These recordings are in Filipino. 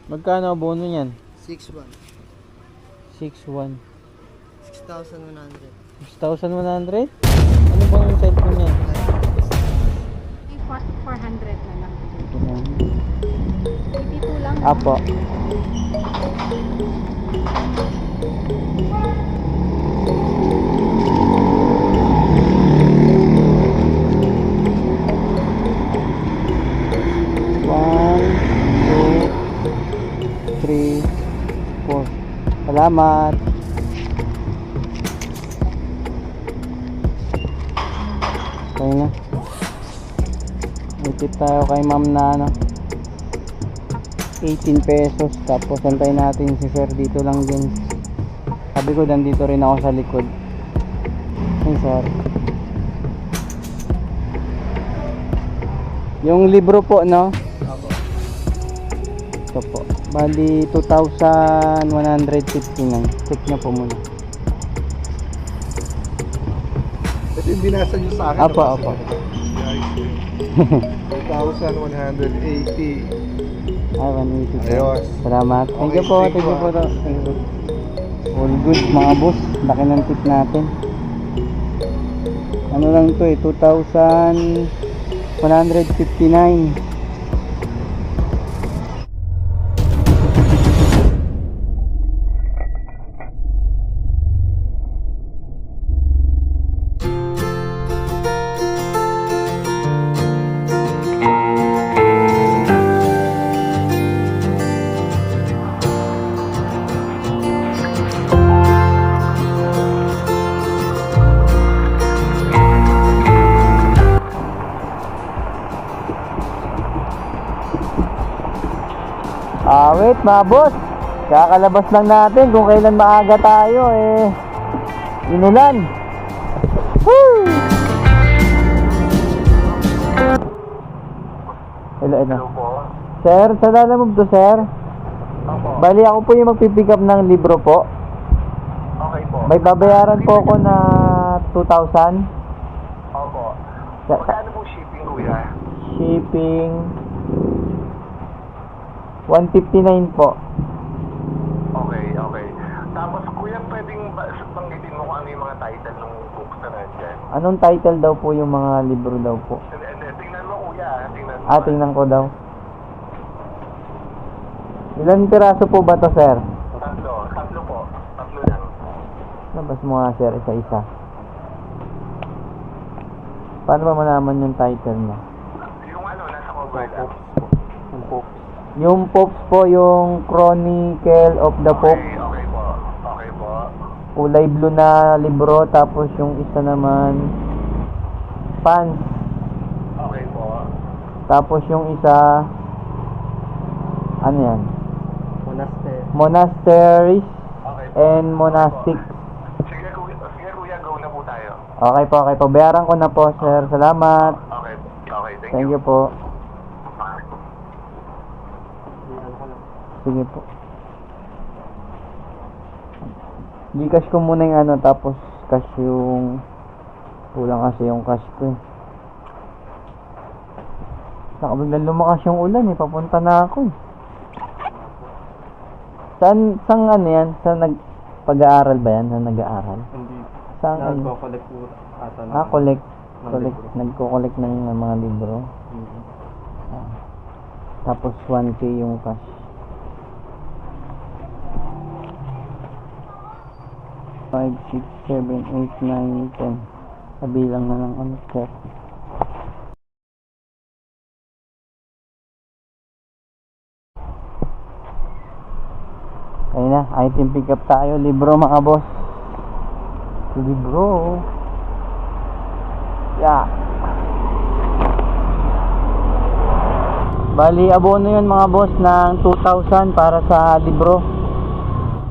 Magkano abono niyan? 6,100. 6,100. 6,100. 6,100? Ano bang cellphone niyan? Ay, 400 na lang. Ito na. 82 lang. Apo. One, two, three, four. Salamat. Okay na. May tip tayo kay ma'am na ano, 18 pesos. Tapos antayin natin si sir dito lang din. Sabi ko nandito rin ako sa likod. Hey sir. Yung libro po, no? Opo. Ito po. Bali 2,159. Check na po muna. Ito yung binasa nyo sa akin. Apo, apo. 2,180. Ay, 180 po. Ayos. Salamat. Thank you Okay, po. thank Thank you you, po. Thank you. All good mga boss. Laki ng tip natin. Ano lang to eh. 2,159. Wait mga boss, kakalabas lang natin kung kailan maaga tayo eh. Inulan. Woo! Hello. Sir, sa Lalamove to sir. Opo. Bali ako po yung magpipick up ng libro po. Okay po. May babayaran po ako na 2,000. Opo. Magkano po shipping, kuya? Shipping 159 po. Okay. Tapos, kuya, pwedeng banggitin mo kung ano yung mga title ng books na nandyan? Anong title daw po yung mga libro daw po? Hindi, tingnan mo, kuya. Tingnan mo. Tingnan ko daw. Ilan piraso po ba to sir? Tatlo po. Tatlo lang. Labas mo nga sir, isa-isa. Paano ba malaman yung title mo? Yung ano, nasa cover lang. Yung Pops po, yung Chronicle of the Pope. Okay po. Okay po. Kulay blue na libro. Tapos yung isa naman Pants. Okay po. Tapos yung isa ano yan? Monasteries Okay po. and Monastics. Sige kuya, go na po tayo. Okay po. Bayaran ko na po sir. Salamat. Okay. Thank you po. Sige po. Gcash ko muna yung ano, tapos cash yung kulang kasi yung cash ko eh. Nakabiglang lumakas yung ulan eh, papunta na ako eh. Saan ano yan? Saan pag-aaral ba yan? Saan nag-aaral? Hindi. Saan ano? Nagko-collect po ata ng... Collect. libro. Nagko-collect ng mga libro. Tapos 1K yung cash. 5, 6, 7, 8, 9, 10. Kabilang na ng ano, sir. Kaya na, item pick up tayo. Libro mga boss. Libro. Yeah. Bali, abono yun mga boss ng 2,000 para sa libro.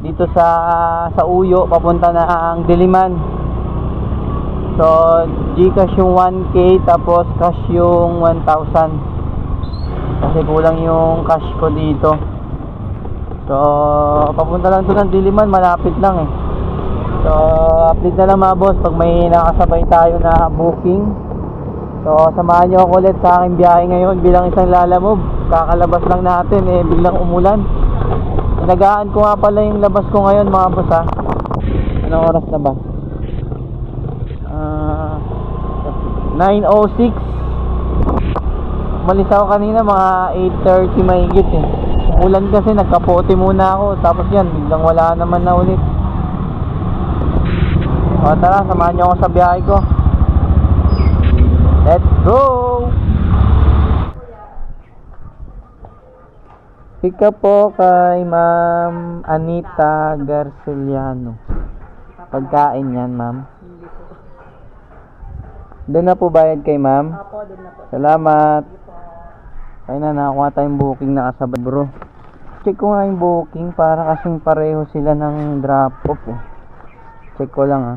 Dito sa Uyo, papunta na ang Diliman. So, Gcash yung 1K, tapos cash yung 1,000. Kasi kulang yung cash ko dito. So, papunta lang to ng Diliman, malapit lang eh. So, update na lang mga boss pag may nakasabay tayo na booking. So, samahan nyo ako ulit sa aking biyahe ngayon bilang isang Lalamove. Kakalabas lang natin eh, biglang umulan. Inagaan ko nga pala yung labas ko ngayon mga boss ha. Anong oras na ba? 9:06. Umalis ako kanina mga 8:30 mahigit eh. Ulan kasi, nagkapote muna ako. Tapos yan, biglang wala naman na ulit. O tara, samahan niyo ako sa biyahe ko. Let's go! Pick up po kay Ma'am Anita Garceliano. Pagkain yan, ma'am. Doon na po bayad kay ma'am? Apo, doon na po. Salamat. Kaya na, nakakuha tayong booking na kasabay bro. Check ko nga yung booking para kasing pareho sila ng drop off eh. Check ko lang ha.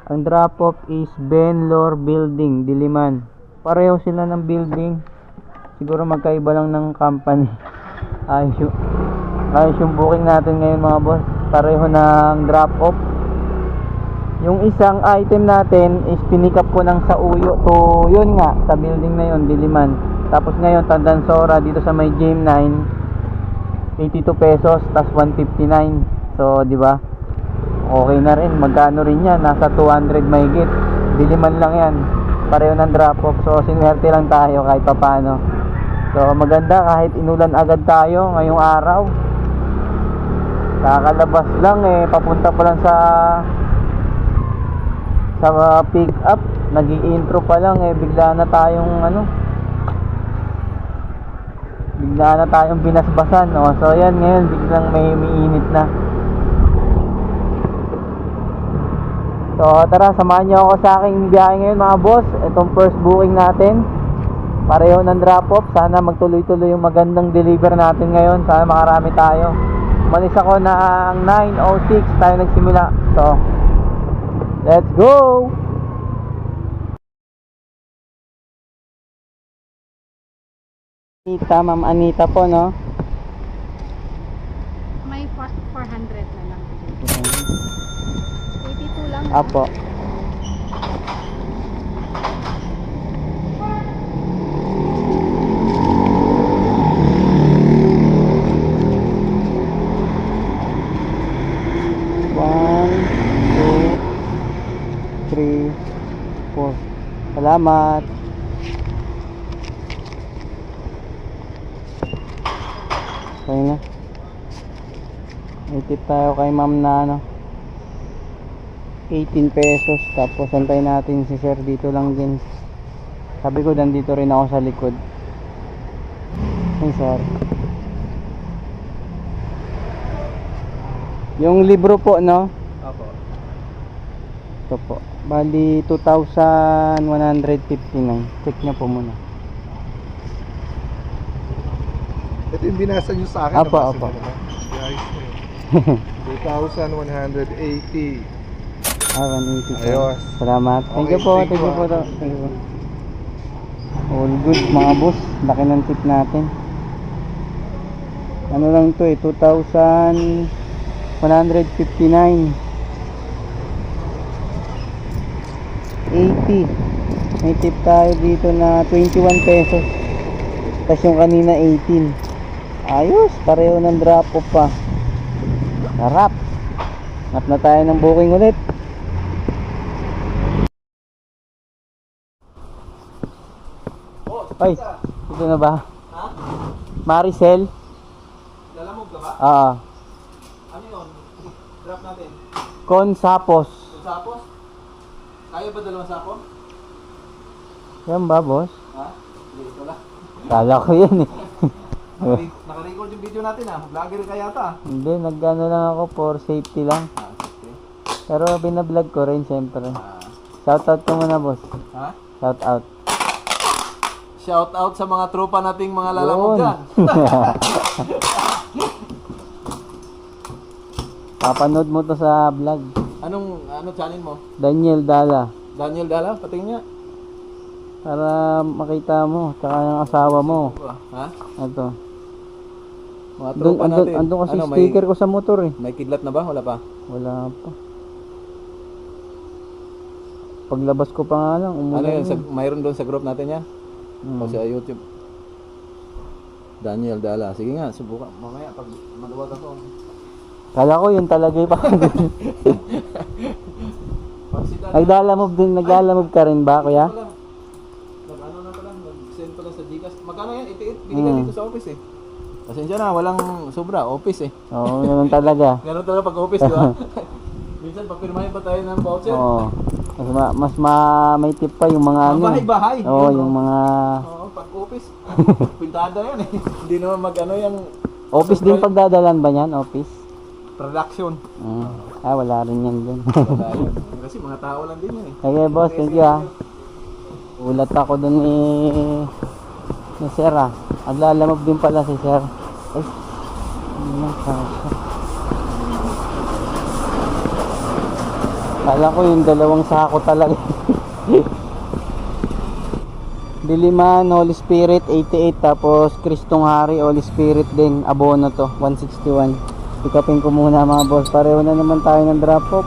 Ang drop off is Benlor Building, Diliman. Pareho sila ng building. Siguro magkaiba lang ng company. Ayos yung booking natin ngayon mga boss. Pareho ng drop off. Yung isang item natin is pinick up ko ng sa Uyo to yun nga, sa building na yun, Diliman. Tapos ngayon Tandansora dito sa may Game 9, 82 pesos tas 159. So di ba? Okay na rin. Magkano rin yan? Nasa 200 mahigit. Diliman lang yan. Pareho ng drop off. So sinwerte lang tayo kahit papaano. So maganda kahit inulan agad tayo ngayong araw. Kakalabas lang eh, papunta pa lang sa pick up. Nag-i-intro pa lang eh, bigla na tayong binasbasan. So yan ngayon, biglang may umiinit na. So tara, samahan niyo ako sa aking biyahe ngayon mga boss. Itong first booking natin, pareho ng drop off. Sana magtuloy-tuloy yung magandang deliver natin ngayon. Sana makarami tayo. Umalis ako na ang 9:06 tayo nagsimula. So let's go! Anita, Ma'am Anita po, no? May 400 na lang. 82 lang. Apo. Salamat. Okay na. May tip tayo kay ma'am na 18 pesos. Tapos antayin natin si sir dito lang din. Sabi ko nandito rin ako sa likod. Hey sir. Yung libro po, no? Opo. Ito po. Bali 2,159. Check nyo po muna. Ito yung binasa nyo sa akin. Apo, nabasa apo. nyo naman. Guys, 2,180. 180. Ayos. Salamat. Thank you Okay, po. thank Thank you you, po. ah. Thank you po. All good mga boss. Laki ng tip natin. Ano lang to eh. 2,159. 80. May tip tayo dito na 21 pesos. Tapos yung kanina 18. Ayos. Pareho ng drop off pa. Sarap. Hanap na tayo ng booking ulit. Ay, ito na ba? Ha? Maricel? Lalamog ka ba? Oo. Ano yun? Drop natin. Consapos. Sapos? Kaya ba dalawang sapo? Yan ba, boss? Ha? Hindi, ito lang. Kala ko yan eh. Naka-record yung video natin ah. Vlogger ka yata. Hindi, nag-ano lang ako for safety lang. Okay. Pero binablog ko rin siyempre. Shoutout ko muna, boss. Ha? Shoutout. Shout out sa mga tropa nating mga lalamog Yun. dyan. Papanood mo to sa vlog. Ano channel mo? Daniel Dala. Daniel Dala? Patingin nga. Para makita mo, tsaka yung asawa mo. Ha? Ito. Mga tropa natin. Andun kasi Ano, sticker ko sa motor eh. May kidlat na ba? Wala pa? Wala pa. Paglabas ko pa nga lang, Ano umulan yun? Mayroon doon sa group natin yan? O sa YouTube? Daniel Dala. Sige nga, subukan. Mamaya pag maluwag ako. Kala ko yun talaga yung Pag si Daniel, Naglalamove ka rin ba, kuya? Nag-ano na pala, nag-send pala sa Gcash. Magkano yan? Binigay dito sa office eh. Pasensya na, walang sobra. Office eh. Oo, ganun talaga. Ganun talaga pag office, di ba? Minsan, papirmahin pa tayo ng voucher. Oo. May tip pa yung mga ano. Bahay-bahay. Oo, Yun, yung mga Oo, pag office. Pintada yan eh. Hindi naman mag-ano yung office din pagdadalan ba niyan? Office? production. Wala rin yan dun. Wala yun. Kasi mga tao lang din yun eh. Okay, boss, thank you ha. Ulat ako dun ni Sir ah. Naglalamove din pala si Sir. Ay, ano lang kasha. Kala ko yung dalawang sako talaga. Diliman, Holy Spirit, 88. Tapos, Kristong Hari, Holy Spirit din. Abono to, 161. Pikapin ko muna mga boss. Pareho na naman tayo ng drop off.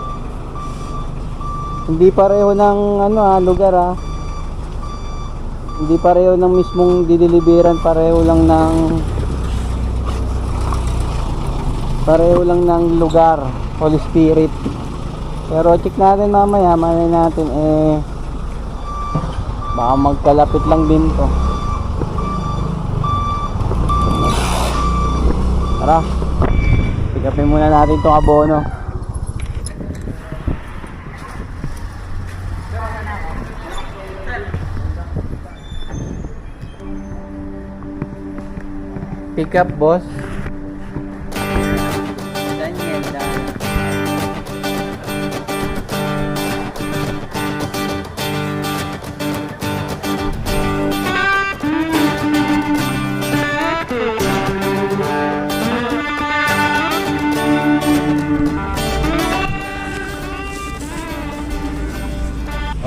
Hindi pareho ng lugar ah. Hindi pareho ng mismong dideliveran. Pareho lang ng lugar. Holy Spirit. Pero check natin mamaya. Malay natin baka magkalapit lang din to. Tara, pick-upin muna natin itong abono. Pick up, boss. Daniel Dala.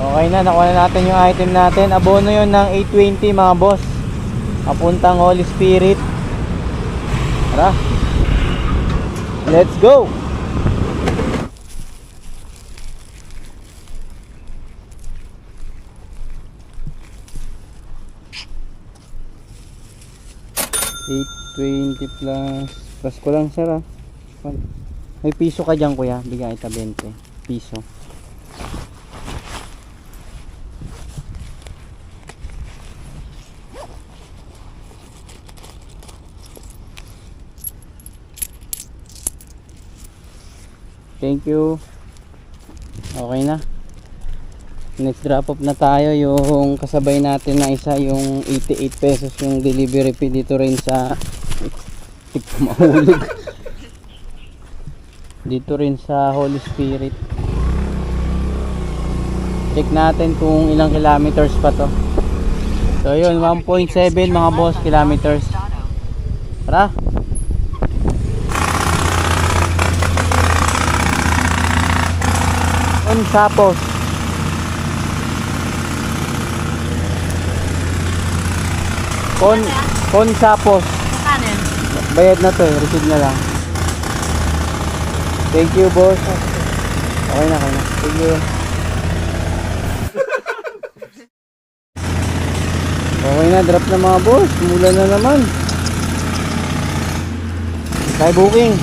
Okay na, nakuha na natin yung item natin. Abono yun ng 820 mga boss. Papuntang Holy Spirit. Tara. Let's go! $820 plus ko lang sir ah. May piso ka dyan kuya. Bigyan kita 20 piso. Thank you. Okay na. Next drop off na tayo. Yung kasabay natin na isa, yung 88 pesos yung delivery fee dito rin sa mahulog. Dito rin sa Holy Spirit. Check natin kung ilang kilometers pa to. So yun, 1.7 mga boss kilometers. Tara. Sapos. Sapos. Kanin. Bayad na to eh, receive na lang. Thank you boss. Okay na. Thank you. Okay na, drop na mga boss. Mula na naman. Kay booking.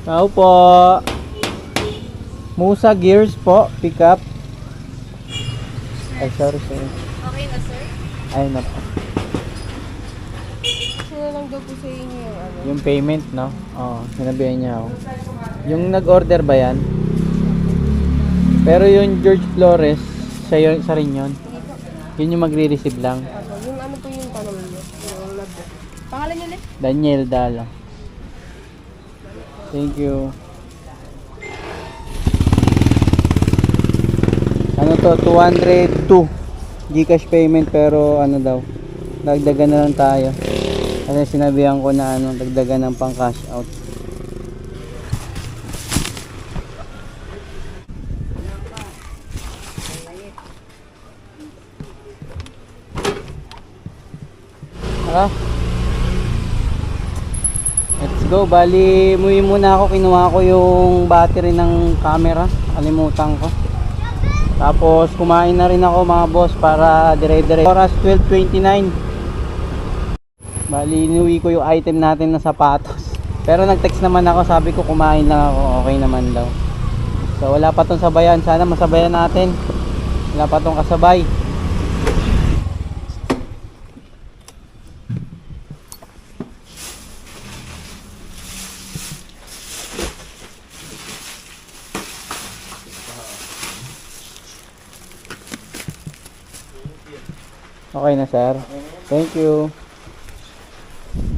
Tao po. Musa Gears po, pick up. Ay, sorry. Okay na, sir? Ay, na po. Sino lang daw po sa inyo yung Yung payment, no? Oo, sinabihan niya ako. Yung nag-order ba yan? Pero yung George Flores, siya rin yun. Yun yung magre-receive lang. Yung ano po yung tanong niyo? Yung logbook. Pangalan niyo ulit? Daniel Dala. Thank you. Ano to? 202 Gcash payment pero ano daw? Dagdagan na lang tayo. Kasi sinabihan ko na dagdagan ng pang cash out. Tara. Let's go. Bali, umuwi muna ako. Kinuha ko yung battery ng camera. Kalimutan ko. Tapos kumain na rin ako mga boss para dire-dire. Oras 12:29. Bali inuwi ko yung item natin na sapatos. Pero nag-text naman ako, sabi ko kumain lang ako, okay naman daw. So wala pa tong sabayan, sana masabayan natin. Wala pa tong kasabay. Okay na sir. Thank you.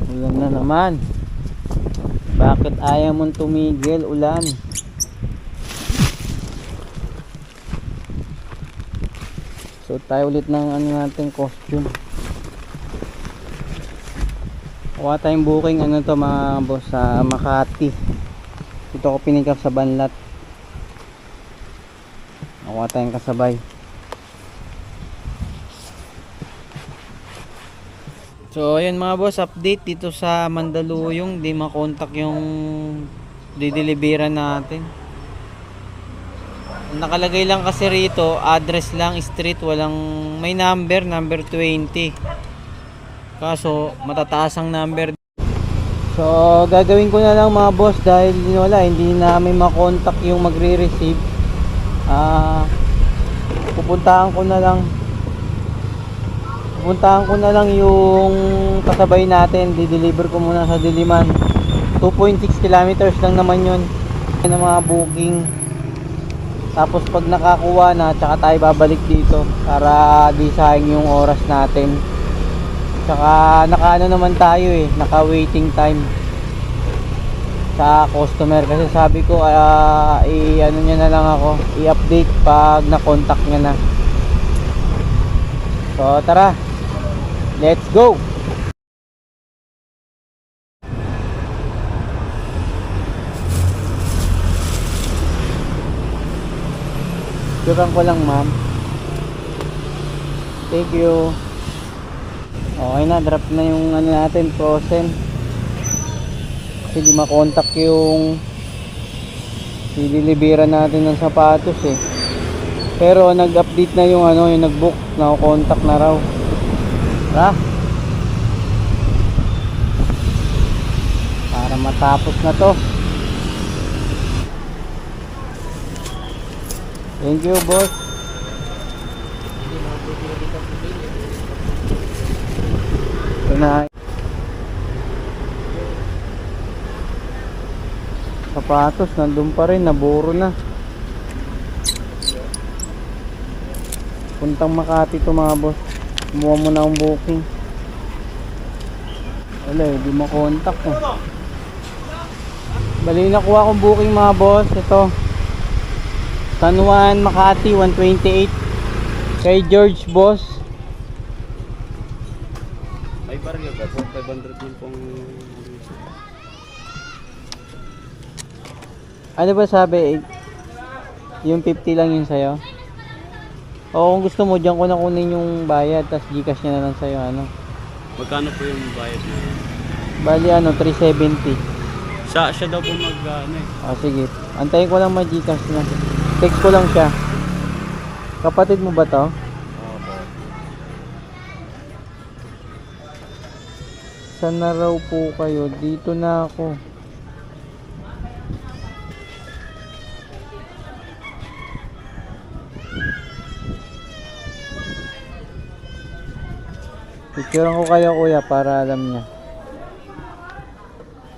Ulan na naman. Bakit ayaw mong tumigil ulan? So tayo ulit ng ano natin costume. Kuha tayong booking ano to mga boss sa Makati. Dito ko pinikap sa Banlat. Kuha tayong kasabay. So ayun mga boss, update dito sa Mandaluyong, di makontak yung dideliveran natin. Nakalagay lang kasi rito, address lang, street, walang may number 20. Kaso matataas ang number. So gagawin ko na lang mga boss dahil wala, hindi namin makontak yung magre-receive. Pupuntahan ko na lang yung kasabay natin, di-deliver ko muna sa Diliman. 2.6 kilometers lang naman yun ng mga booking. Tapos pag nakakuha na, tsaka tayo babalik dito para di sayang yung oras natin. Tsaka nakaano naman tayo naka waiting time sa customer kasi sabi ko i-ano niya na lang ako, i-update pag na-contact niya na. So tara, let's go. Suran ko lang ma'am. Thank you. Okay na, drop na yung ano natin, frozen. Kasi di makontak yung dideliveran natin ng sapatos Pero nag-update na yung ano, yung nag-book, na-contact na raw. Tara. Para matapos na to. Thank you, boss. Ito na. Sapatos, nandun pa rin, naburo na. Puntang Makati to mga boss. Kumuha mo na ang booking. Wala di makontak Bali nakuha kong booking mga boss. Ito San Juan, Makati, 128 kay George boss. May barya ka po, 500 din pong... Ano ba sabi? Yung 50 lang yun sa'yo? O kung gusto mo, dyan ko na kunin yung bayad, tas Gcash niya na lang sa'yo, ano? Magkano po yung bayad na yun? Bali, 370. Siya daw po Sige. Antayin ko lang mag-Gcash na. Text ko lang siya. Kapatid mo ba to? Opo. Saan na raw po kayo? Dito na ako. Picturean ko kayo kuya para alam niya.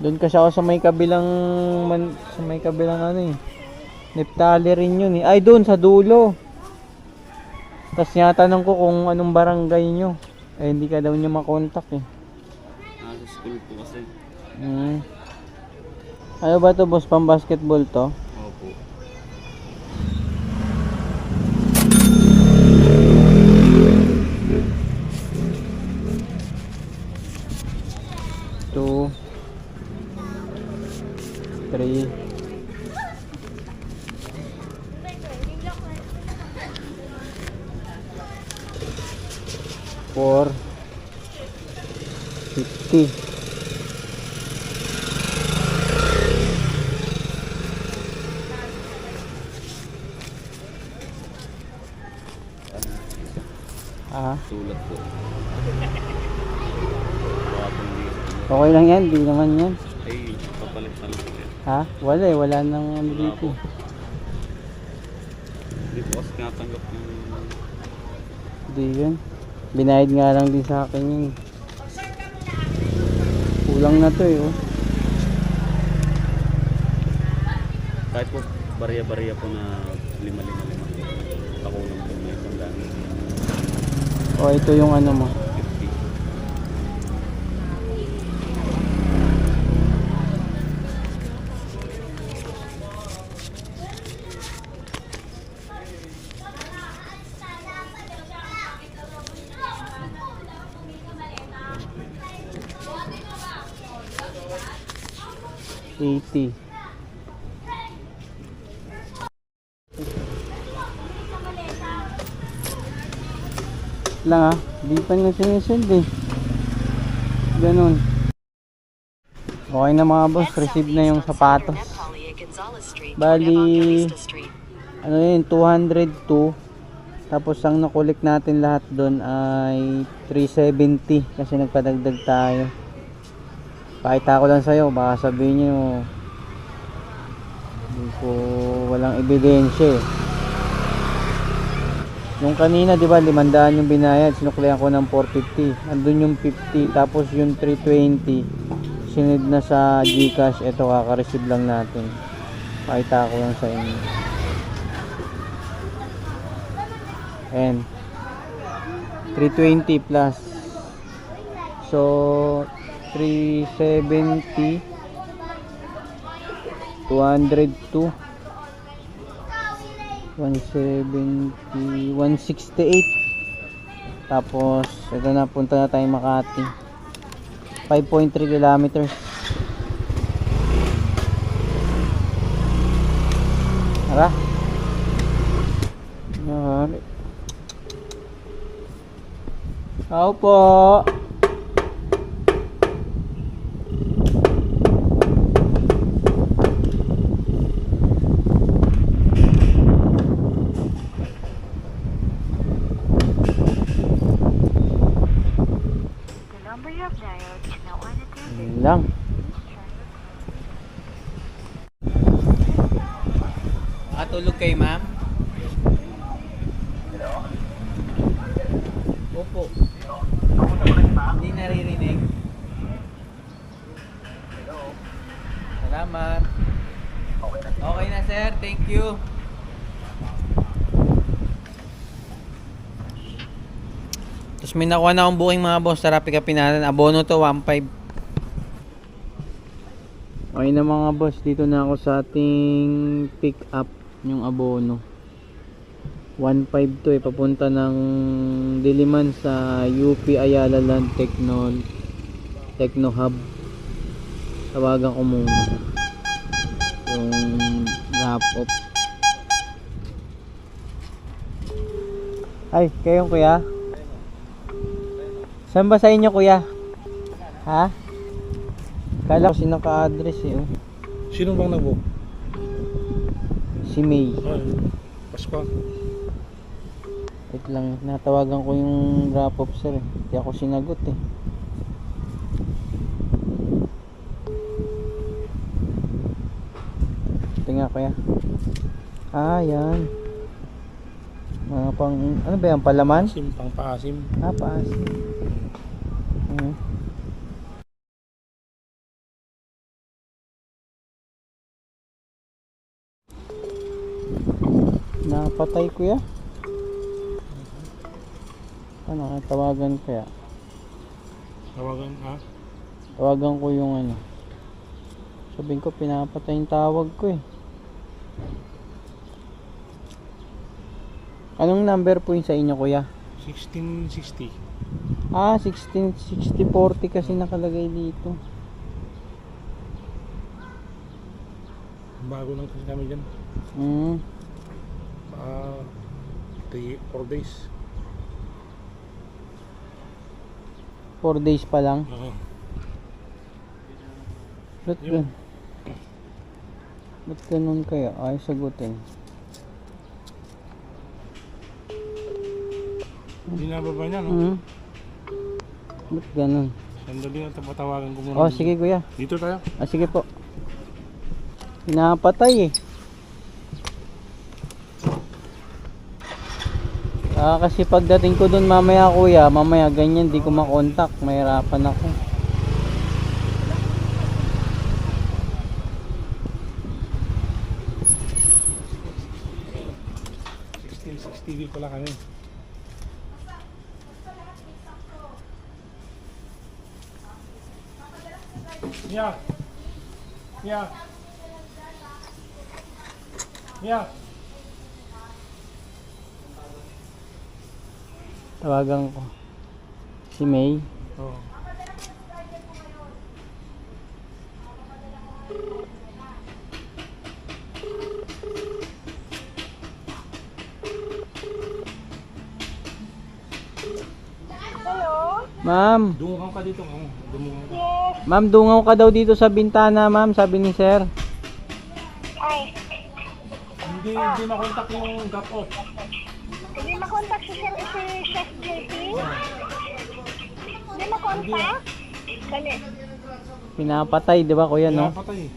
Doon kasi ako sa may kabilang ano Neptali rin yun Ay doon sa dulo. Tapos tinatanong ko kung anong barangay nyo. Hindi ka daw niya makontak Sa school po kasi. Ano ba to boss, pang basketball to? Opo. Two, 3, 4, 50. Ah, Sulat po. okay lang yan, di naman yan. Ay, papalit na lang po yan. Ha? Wala eh, wala nang ano dito. Hindi po kasi tinatanggap yung... Hindi yun. Binayad nga lang din sa akin yun. Kulang na to eh, oh. Kahit po bariya-bariya po na 5-5-5. Ako lang po may isang dami. Oh, ito yung ano mo. 50. $80. Lang di pa na sinisend eh. Ganun. Okay na mga boss, receive na yung sapatos. Bali, ano yun, 202. Tapos ang nakulik natin lahat doon ay 370 kasi nagpadagdag tayo. Pakita ko lang sa'yo, baka sabihin nyo hindi ko walang ebidensya eh. Nung kanina, di ba, 500 yung binayad, sinuklihan ko ng 450. Andun yung 50, tapos yung 320, sinid na sa GCash. Ito, kaka-receive lang natin. Pakita ko lang sa inyo. And 320 plus. So, 370, 202. 170, 168. Tapos ito na, punta na tayo Makati. 5.3 kilometers. Tara. Nahari. Tao po. Yun lang. Tulog kay ma'am? Opo. Hindi naririnig. Salamat. Okay na sir, thank you. Tapos may nakuha na akong booking mga boss. Tara, pick upin natin. Abono to, 1.5. Okay na mga boss, dito na ako sa ating pick up yung abono. 1.5 to eh, papunta ng Diliman sa UP Ayala Land Techno Hub. Tawagan ko muna yung wrap up. Ay, kayong kuya? Saan ba sa inyo kuya? Ha? Kala ko sinaka-address eh. Oh. Sino bang nag-book? Si May. Ay, Paspa. Wait lang, natawagan ko yung drop-off sir eh. Hindi ako sinagot eh. Ito nga kuya. Ah, yan. Mga pang, ano ba yan? Palaman? Sim, pang paasim. Ah, paasim. Napatay ko ya. Ano, tawagan kaya? Tawagan, ha? Tawagan ko yung ano. Sabihin ko, pinapatay yung tawag ko eh. Anong number po yung sa inyo kuya? 1660. Ah, 166040 kasi nakalagay dito. Bago lang kasi kami dyan. 4 days. 4 days pa lang. Oo. Ba't ganun kaya? Ay, sagutin. Binababa niya, no? Hmm. Ba't ganun? Sandali na patawagan ko muna. Oh, sige kuya. Dito tayo. Ah, sige po. Pinapatay eh. Kasi pagdating ko dun mamaya kuya, mamaya ganyan di ko makontak, mahirapan ako. TV pala kami. Yeah. Yeah. Yeah. Tawagan ko si May. Oh. Ma'am, Dungaw ka dito, oh. Dungaw ka. ma'am dungaw ka daw dito sa bintana, ma'am, sabi ni sir. Hindi makontak yung gap off. Hindi makontak si Chef JP? Hindi makontak? Dali. Pinapatay, di ba kuya, no? Patay.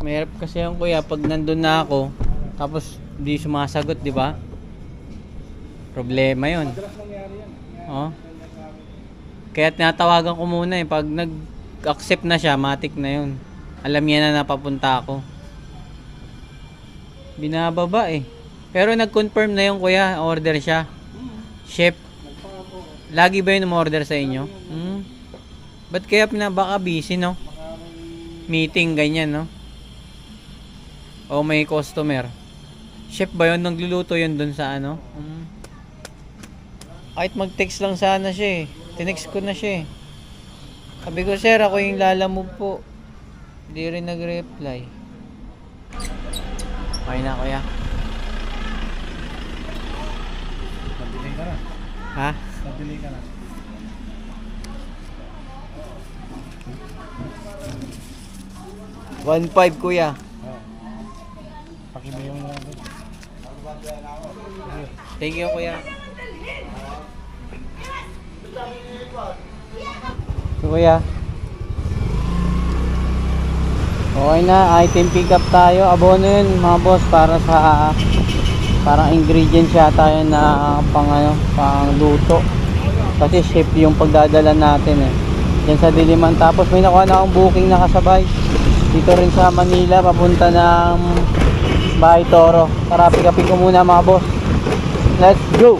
Mahirap kasi yung kuya pag nandun na ako, tapos di sumasagot, di ba? Problema yun. Oh. Kaya tinatawagan ko muna eh. Pag nag-accept na siya, matik na yun. Alam niya na napapunta ako. Binababa eh. Pero nag-confirm na yung kuya, order siya. Chef. Lagi ba yun umorder sa inyo? Ba't kaya baka busy, no? Meeting, ganyan, no? O may customer. Chef ba yun? Nagluluto yun dun sa ano? Kahit mag-text lang sana siya eh. Tinext ko na siya eh. Sabi ko, sir, ako yung lalamove po. Hindi rin nag-reply. Okay na, kuya. Nag-delay ka na. Ha? Nag-delay ka na. $1.5 kuya. Pakibay yung mga. Thank you, kuya. So, kuya. Okay na, item pick up tayo. Abono yun mga boss para sa parang ingredients yata yun na pang luto. Kasi chef yung pagdadala natin eh. Yan sa Diliman. Tapos may nakuha na akong booking na kasabay. Dito rin sa Manila, papunta ng Bahay Toro. Tara, pick upin ko muna mga boss. Let's go!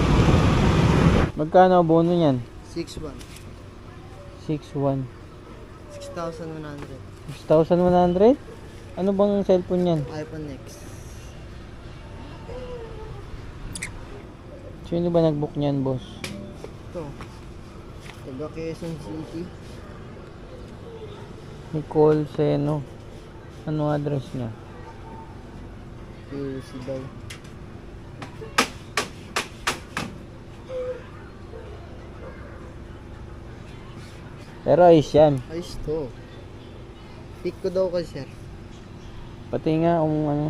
Magkano abono niyan? 6,100. 6,100. 6,100. 6,100? Ano bang cellphone yan? iPhone X. Sino ba nag-book niyan, boss? Ito. Taga Quezon City. Nicole Seno. Ano address niya? QC daw. Pero ayos yan. Ayos to. Pick ko daw kasi sir. Pati nga kung ano.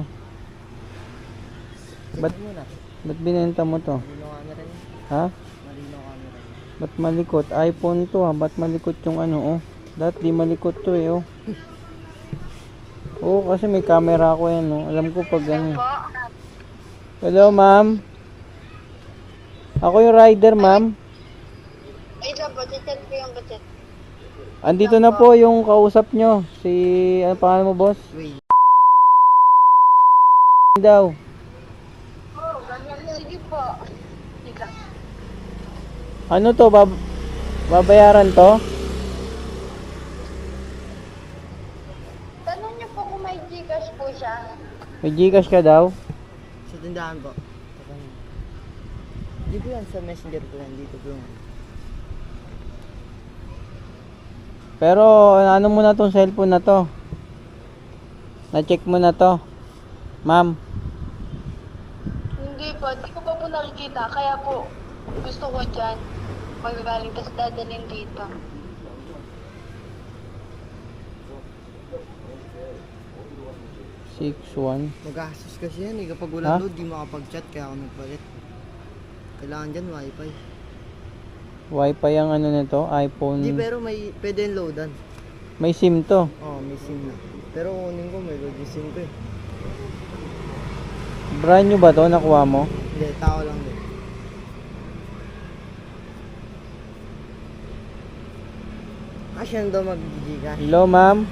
Check Ba't- mo na. Ba't binenta mo to? Malino camera niya. Ha? Malino camera niya. Ba't malikot? iPhone to ha. Ba't malikot yung ano oh? Dati di malikot to eh oh. Oo kasi may camera ako yan oh. Alam ko pag ano. Hello ma'am. Ako yung rider ma'am. Ay, dapat, i-chat ko yung budget. Andito na po yung kausap nyo. Si, ano pangalan mo boss? Wait. Daw. Oh, ganyan. Sige po. Sige. Ano to? Babayaran to? Tanong niyo po kung may Gcash po siya. May Gcash ka daw? Sa tindahan po. Hindi ko yan sa messenger ko yan. Dito ko yan. Pero ano mo na tong cellphone na to? Na-check mo na to? Ma'am. Hindi po. Di ko pa po nakikita. Kaya po, gusto ko dyan. Magagaling, tapos dadalhin dito. Six one. Magastos kasi yan eh. Kapag Ha? walang load, di makapag-chat. Kaya ako nagpalit. Kailangan dyan wifi. Wi-Fi ang ano nito, iPhone. Hindi, pero pwede yung loadan. May SIM to. Oo, may SIM na. Pero kunin ko, may load yung SIM ko eh. Brand new ba to? Nakuha mo? Hindi, tao lang din. Siya daw mag-giga. Hello, ma'am.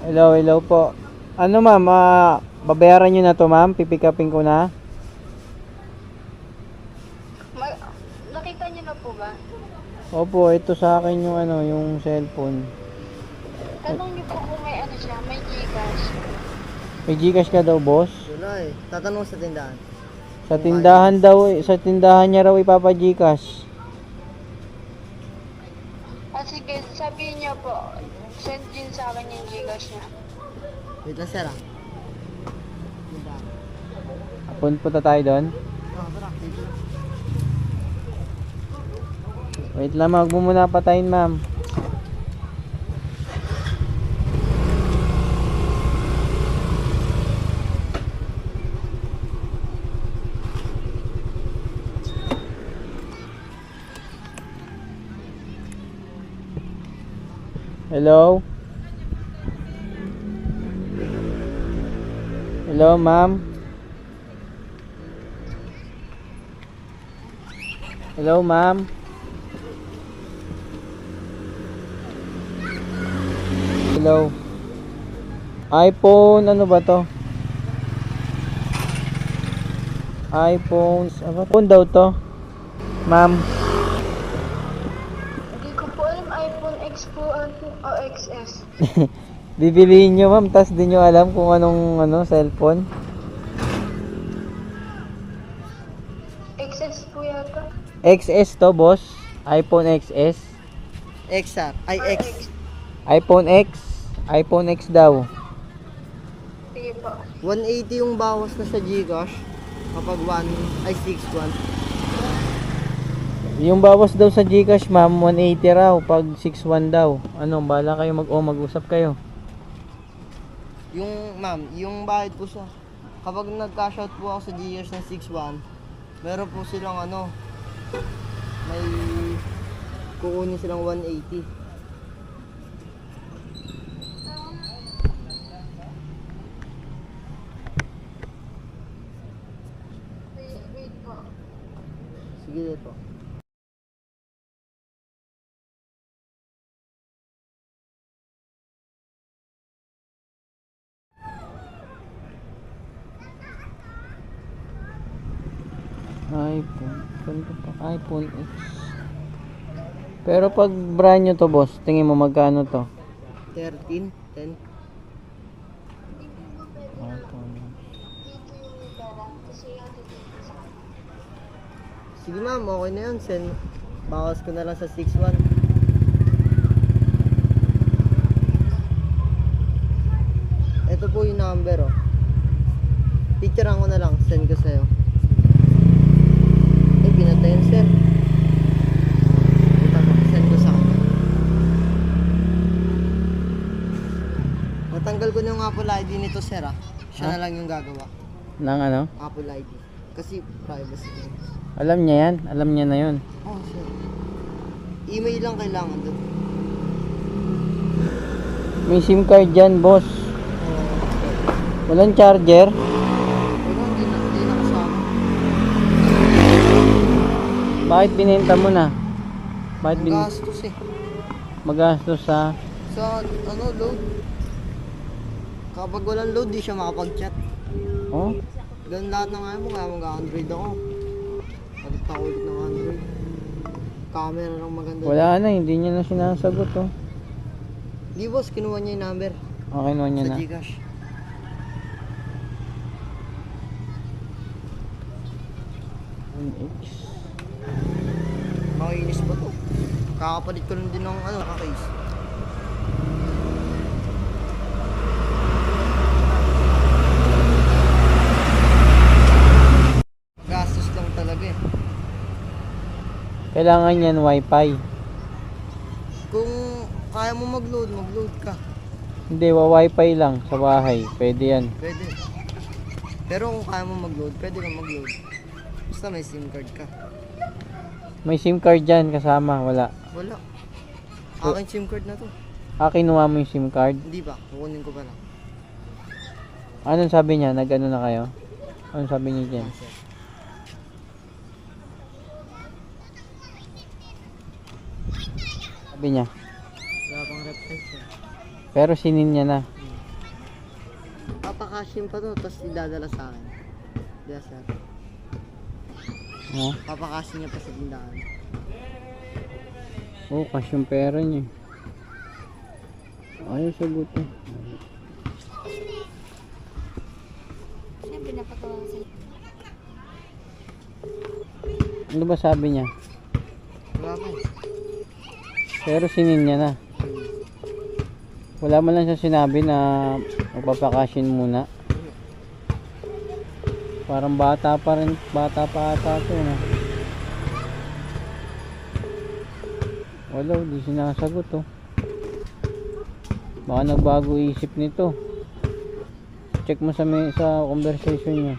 Hello po. Ano ma'am, babayaran nyo na to ma'am? Pipick upin ko na? Nakita niyo na po ba? Opo, ito sa akin yung ano, yung cellphone. Tanong niyo po kung may ano siya, may Gcash. May Gcash ka daw, boss? Wala eh. Tatanong sa tindahan. Sa tindahan daw, sa tindahan niya raw ipapa Gcash. Sige, sabihin niyo po, send din sa akin yung Gcash niya. Wait lang, sir ah. Tindahan. Punta tayo doon. Tara, dito lang. Wait lang, wag mo muna patayin ma'am. Hello? Hello, ma'am? Hello, ma'am? Hello? iPhone, ano ba to? iPhone, ano phone daw to? Ma'am? Hindi ko po alam, iPhone X po o XS. Bibiliin nyo ma'am, tas di nyo alam kung anong ano, cellphone. XS po yata. XS to boss, iPhone XS. XR. Ay, X. iPhone X, iPhone X daw. Sige po. 180 yung bawas na sa Gcash. Kapag 61. Yung bawas daw sa Gcash ma'am, 180 raw pag 61 daw. Ano, bala kayo mag-usap kayo. Yung, ma'am, yung bayad po sa... Kapag nag-cash out po ako sa Gcash ng 61, meron po silang ano, may kukunin silang 180. Wait po. Sige po. iPhone X. Pero pag brand nyo to boss, tingin mo magkano to? 13, 10. Sige ma'am, okay na yun. Send. Bawas ko na lang sa 61. Ito po yung number oh. Picturean ko na lang, send ko sa'yo. Ay, pinatayin sir. Ito, send ko sa kanya. Natanggal ko na yung Apple ID nito sir ah. Siya na lang yung gagawa. Nang ano? Apple ID. Kasi privacy. Alam niya yan, alam niya na yun. Oh, sir. Email lang kailangan doon. May SIM card dyan boss. Walang charger. Pero hindi na kasama. Bakit binenta mo na? Bakit Ang gastos eh. magastos sa... Sa ano, load. Kapag walang load, di siya makapag-chat. Oh? Ganun lahat ng ayaw mo, kaya mag-Android ako. Palit ako ulit ng Android. Camera lang maganda. Wala na, hindi niya na sinasagot oh. Di boss, kinuha niya yung number. Okay naman niya Sa na. Gcash. X. Makinis pa to. Kakapalit ko lang din ng ano, naka-case. Gastos lang talaga eh. Kailangan yan wifi. Kung kaya mo mag-load ka. Hindi, wifi lang sa bahay. Pwede yan. Pwede. Pero kung kaya mo mag-load, pwede kang mag-load. Basta may SIM card ka. May SIM card dyan kasama. Wala. Wala. Akin SIM card na to. Kinuha mo yung SIM card. Hindi ba? Kukunin ko pa lang. Anong sabi niya? Nag-ano na kayo? Anong sabi niya dyan? Sabi niya. Wala pang reference eh. Pero sinin niya na. Papakashin pa to, tapos idadala sa akin. Yes, sir. Oh, Papakashin niya pa sa tindahan. cash yung pera niya. Ayaw sagot eh. Siyempre, napatawa sila. Ano ba sabi niya? Wala pa eh. Pero sinin niya na. Wala man lang siya sinabi na magpapakashin muna. Parang bata pa rin, bata pa ata ito na. Wala, di sinasagot oh. Baka nagbago isip nito. Check mo sa conversation niya.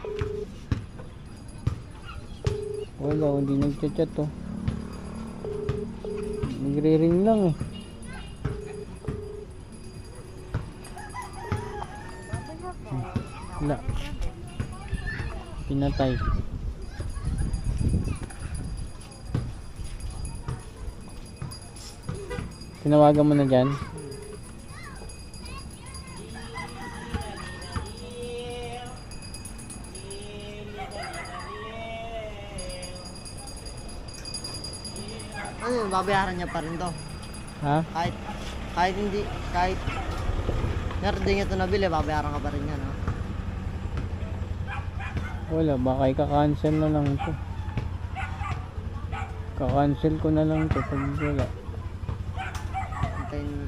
Wala, hindi nagchat-chat oh. Nagre-ring lang eh. Wala. Pinatay. Tinawagan mo na dyan? Ano yun, babayaran niya pa rin to. Ha? Kahit hindi, kahit di niya ito nabili, babayaran ka pa rin yan, ha? Wala, baka ika-cancel na lang ito. Ka-cancel ko na lang ito pag wala. Hintayin mo.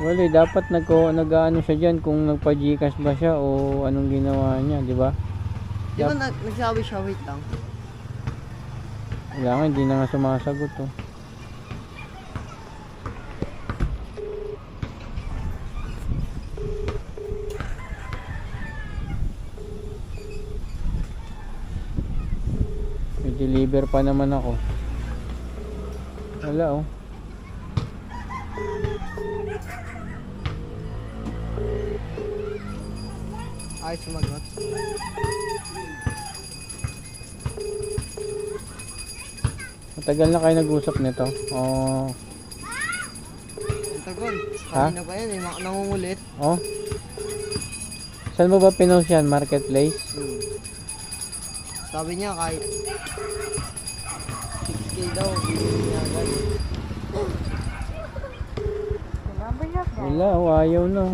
Wala, dapat nag-ano siya dyan kung nagpa-Gcash ba siya o anong ginawa niya, di ba? Di ba nagsabi siya, wait lang? Wala nga, hindi na nga sumasagot oh. May deliver pa naman ako. Wala oh. Ay, sumagot. Matagal na kayo nag-usap nito. Oh. Ang tagal. Ha? Kanina pa yan, eh, nangungulit. Oh. Saan mo ba pinost yan? Marketplace? Sabi niya kahit 6K daw, bibili niya agad. Wala, ayaw na.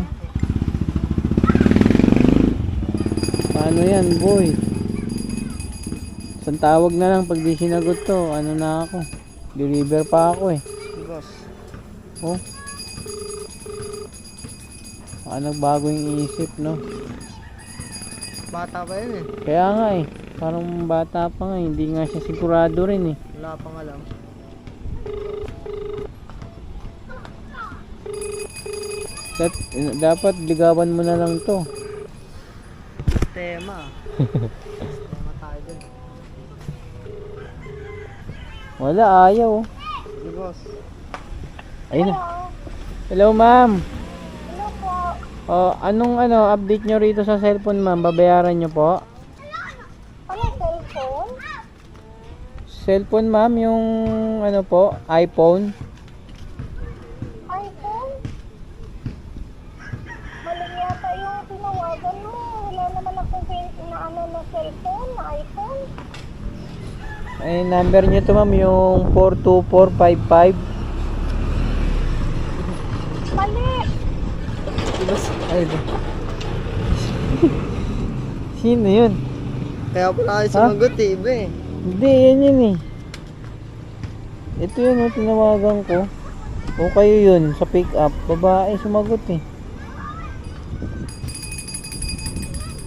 Paano yan, boy? Isang tawag na lang pag di sinagot to. Ano na ako? Deliver pa ako eh. Si boss. Oh. Baka nagbago yung isip, no? Bata pa yan eh. Kaya nga eh. Parang bata pa nga. Hindi nga siya sigurado rin eh. Wala pang alam. Dapat ligawan mo na lang to. Tema. Tema tayo dun. Wala, ayaw. Si boss. Ayun na. Hello, ma'am. Hello po. Oh, anong update nyo rito sa cellphone, ma'am? Babayaran nyo po? Anong cellphone? Cellphone, ma'am, yung iPhone. iPhone? Mali yata yung tinawagan mo. Wala naman akong na cellphone, na iPhone. Ay, number nyo to, ma'am, yung 42455. Mali! Ay, sino yun? Kaya pala kayo sumagot eh, iba eh. Hindi, yan eh. Ito yun, tinawagan ko. O kayo yun, sa pick up. Babae, sumagot eh.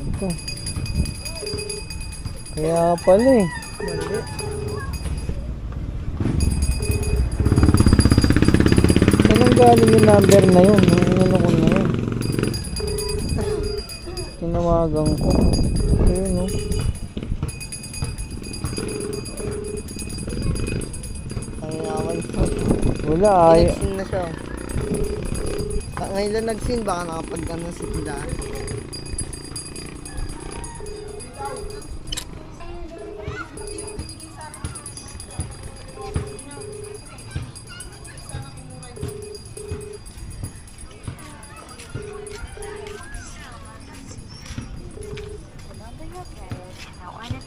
Ito. Kaya pala eh. Mali. Saan galing yung number na yun? Yung ano ko na yun? Maagang ko. Ayun, no? Ang naman po. Wala, ay. Nagsin na siya. Ngayon lang nagsin, baka nakapagkano sa tindahan.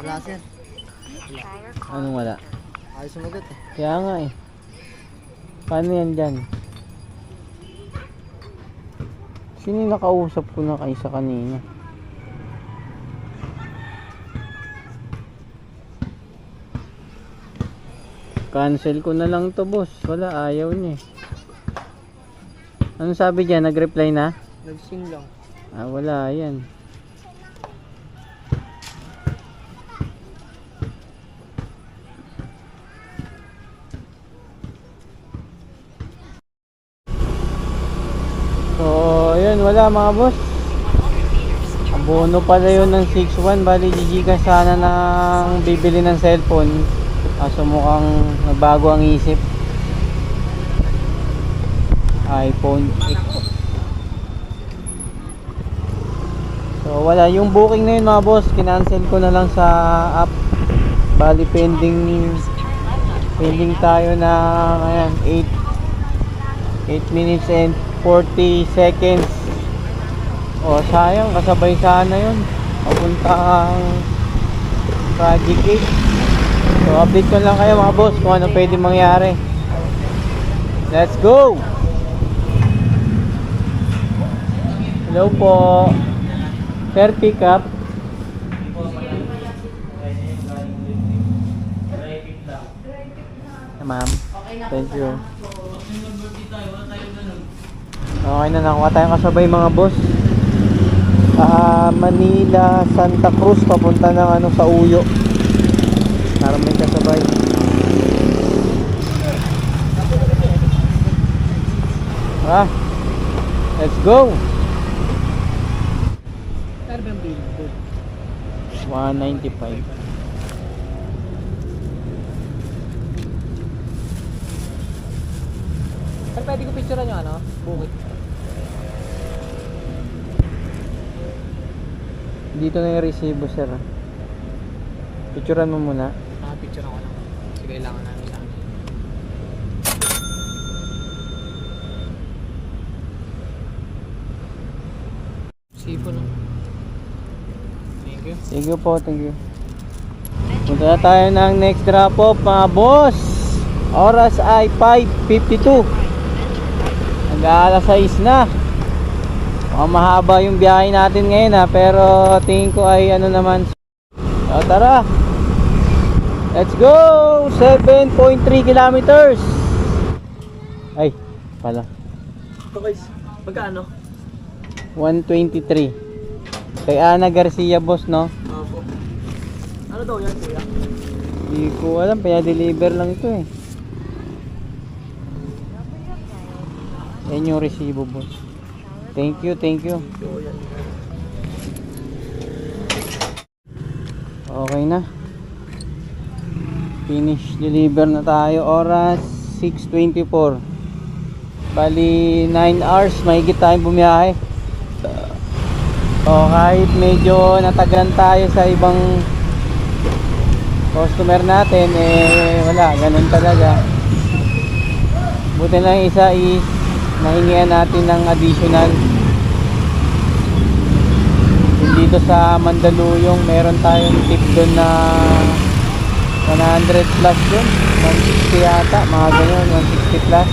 Wala sir. Anong wala? Ayaw sumagot eh. Kaya nga eh. Paano yan dyan? Sino yung nakausap ko na kaysa kanina? Cancel ko na lang to boss. Wala, ayaw niya eh. Anong sabi dyan? Nag-reply na? Nagsin lang. Ah, wala yan. So, yun, wala mga boss. Abono pala yun ng 6.1. Bali, Gcash sana nang bibili ng cellphone. Kaso mukhang nagbago ang isip. iPhone X. So, wala. Yung booking na yun mga boss, kinancel ko na lang sa app. Bali, pending tayo na ayan, 8 minutes and 40 seconds. Oh, sayang, kasabay sana yun papuntang Project 8. So update ko lang kayo mga boss kung ano pwede mangyari. Let's go. Hello po sir, pick up. Ma'am, thank you. Okay na, nakuha tayong kasabay mga boss. Manila, Santa Cruz, papunta ng ano sa Uyo. Para may kasabay. Let's go. 195. Sir, pwede ko picturean yung ano? Bukit. Dito na yung resibo sir. Picturean mo muna. Picture ako lang. Kasi kailangan namin sa amin. Sipon no? Thank you. Thank you po, thank you. Punta na tayo ng next drop off mga boss. Oras ay 5:52. Nag-aalas 6 na. Mukhang mahaba yung biyahe natin ngayon ha, pero tingin ko ay ano naman. So tara. Let's go! 7.3 kilometers. Ay, pala. Okay, magkano? 123. Kay Ana Garcia boss, no? Opo. Ano daw yan, kuya? Hindi ko alam, deliver lang ito eh. Yan yung resibo boss. Thank you, thank you. Okay na. Finish deliver na tayo. Oras 6:24. Bali 9 hours mahigit tayong bumiyahe. O kahit medyo natagalan tayo sa ibang customer natin, eh wala, ganun talaga. Buti na yung isa is nahingian natin ng additional. Dito sa Mandaluyong meron tayong tip doon na 100 plus doon, 160 yata, mga ganyan, 160 plus.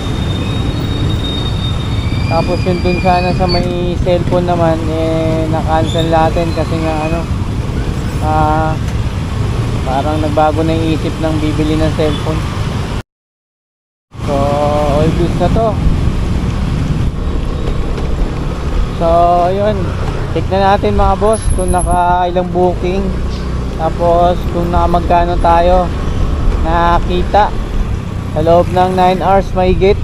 Tapos yun dun sana sa may cellphone naman, eh na-cancel natin kasi nga ano, parang nagbago na yung isip ng bibili ng cellphone. So all goods na to. So yun, check na natin mga boss kung naka-ilang booking, tapos kung nakamagkano tayo nakita sa loob ng 9 hours mahigit.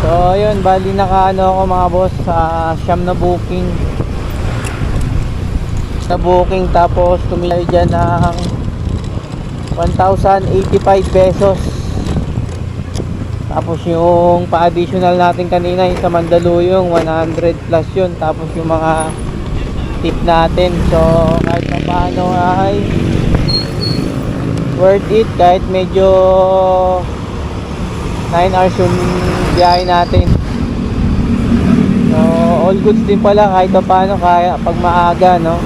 So yun, bali naka ano ako mga boss sa siyam na booking. na booking, tapos tumili dyan ng 1,085 pesos. Tapos yung pa-additional natin kanina yung sa Mandaluyong 100 plus yun. Tapos yung mga tip natin, so kahit pa paano ay worth it, kahit medyo 9 hours yung biyahe natin. So all goods din pala kahit pa paano, kaya pag maaga, no.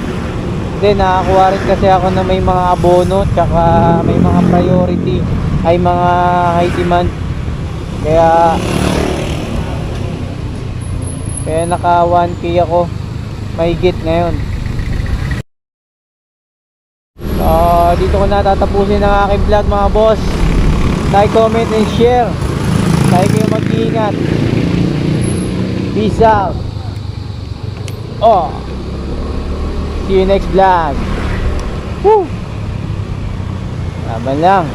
Then nakakuha rin kasi ako na may mga abono, tsaka may mga priority, ay mga high demand, kaya naka 1K ako mahigit ngayon. So dito ko natatapusin ang aking vlog, mga boss. Like, comment and share. Tayo kayo mag-iingat. Peace out. See you next vlog. Woo! Laban lang.